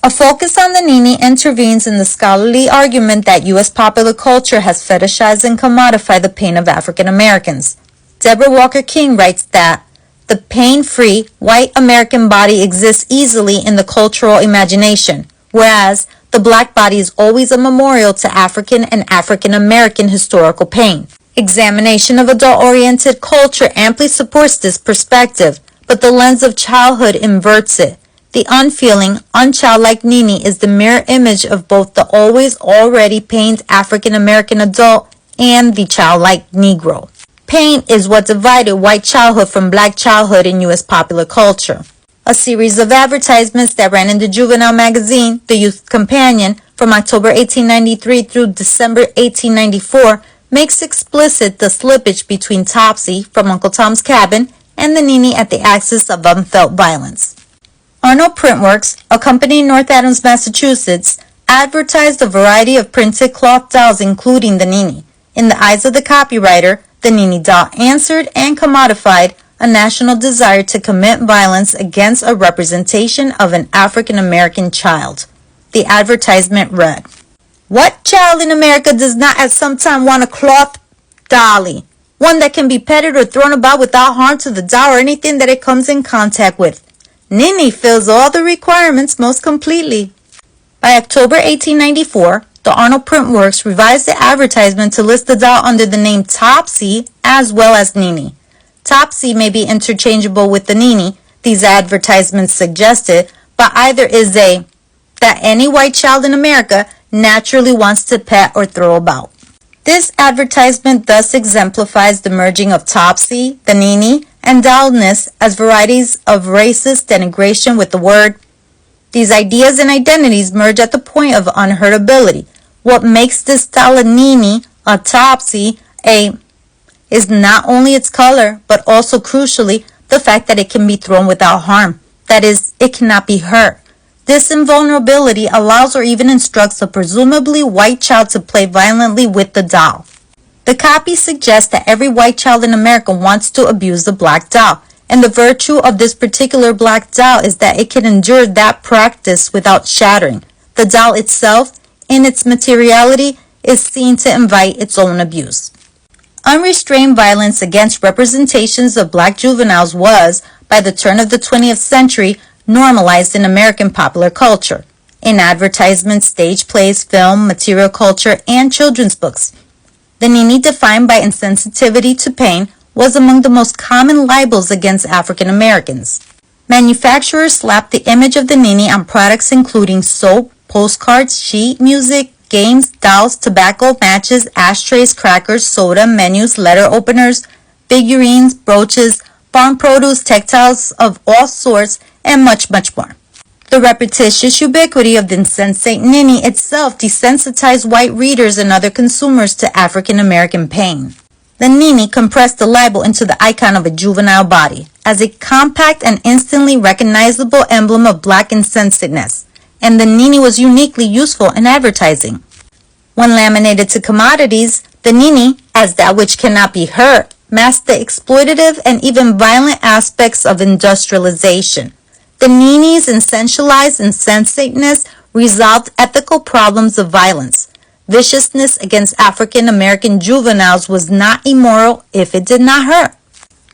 A focus on the Nini intervenes in the scholarly argument that U.S. popular culture has fetishized and commodified the pain of African Americans. Deborah Walker King writes that the pain-free white American body exists easily in the cultural imagination, whereas the black body is always a memorial to African and African American historical pain. Examination of adult-oriented culture amply supports this perspective, but the lens of childhood inverts it. The unfeeling, unchildlike Nini is the mirror image of both the always already pained African American adult and the childlike Negro. Pain is what divided white childhood from black childhood in U.S. popular culture. A series of advertisements that ran in the juvenile magazine, The Youth Companion, from October 1893 through December 1894, makes explicit the slippage between Topsy from Uncle Tom's Cabin and the Nini at the axis of unfelt violence. Arnold Printworks, a company in North Adams, Massachusetts, advertised a variety of printed cloth dolls including the Nini. In the eyes of the copywriter, the Nini doll answered and commodified a national desire to commit violence against a representation of an African American child. The advertisement read, "What child in America does not at some time want a cloth dolly? One that can be petted or thrown about without harm to the doll or anything that it comes in contact with. Nini fills all the requirements most completely." By October 1894, the Arnold Printworks revised the advertisement to list the doll under the name Topsy as well as Nini. Topsy may be interchangeable with the Nini, these advertisements suggested, but either is that any white child in America naturally wants to pet or throw about. This advertisement thus exemplifies the merging of Topsy, the Nini, and dollness as varieties of racist denigration with the word. These ideas and identities merge at the point of unhurtability. What makes this doll a Nini, a Topsy, is not only its color, but also crucially the fact that it can be thrown without harm. That is, it cannot be hurt. This invulnerability allows or even instructs a presumably white child to play violently with the doll. The copy suggests that every white child in America wants to abuse the black doll, and the virtue of this particular black doll is that it can endure that practice without shattering. The doll itself, in its materiality, is seen to invite its own abuse. Unrestrained violence against representations of black juveniles was, by the turn of the 20th century, normalized in American popular culture, in advertisements, stage plays, film, material culture, and children's books. The Nini, defined by insensitivity to pain, was among the most common libels against African Americans. Manufacturers slapped the image of the Nini on products including soap, postcards, sheet music, games, dolls, tobacco, matches, ashtrays, crackers, soda, menus, letter openers, figurines, brooches, farm produce, textiles of all sorts, and much, much more. The repetitious ubiquity of the insensate Nini itself desensitized white readers and other consumers to African American pain. The Nini compressed the libel into the icon of a juvenile body, as a compact and instantly recognizable emblem of black insensiteness, and the Nini was uniquely useful in advertising. When laminated to commodities, the Nini, as that which cannot be hurt, masked the exploitative and even violent aspects of industrialization. The Nini's essentialized insensateness resolved ethical problems of violence. Viciousness against African American juveniles was not immoral if it did not hurt.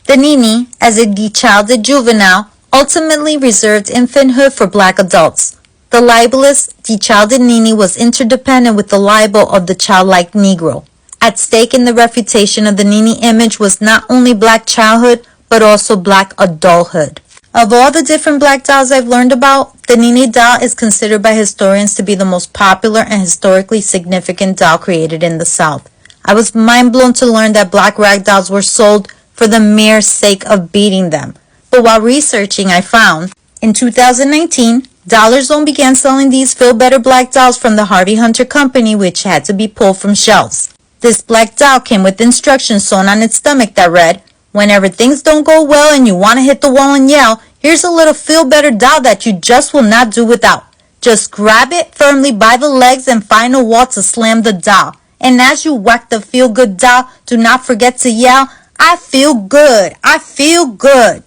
The Nini, as a dechilded juvenile, ultimately reserved infanthood for black adults. The libelous, dechilded Nini was interdependent with the libel of the childlike Negro. At stake in the refutation of the Nini image was not only black childhood, but also black adulthood. Of all the different black dolls I've learned about, the Nini doll is considered by historians to be the most popular and historically significant doll created in the South. I was mind blown to learn that black rag dolls were sold for the mere sake of beating them. But while researching, I found, in 2019, Dollar Zone began selling these Feel Better black dolls from the Harvey Hunter Company, which had to be pulled from shelves. This black doll came with instructions sewn on its stomach that read, "Whenever things don't go well and you want to hit the wall and yell, here's a little Feel Better doll that you just will not do without. Just grab it firmly by the legs and find a wall to slam the doll. And as you whack the Feel Good doll, do not forget to yell, 'I feel good, I feel good.'"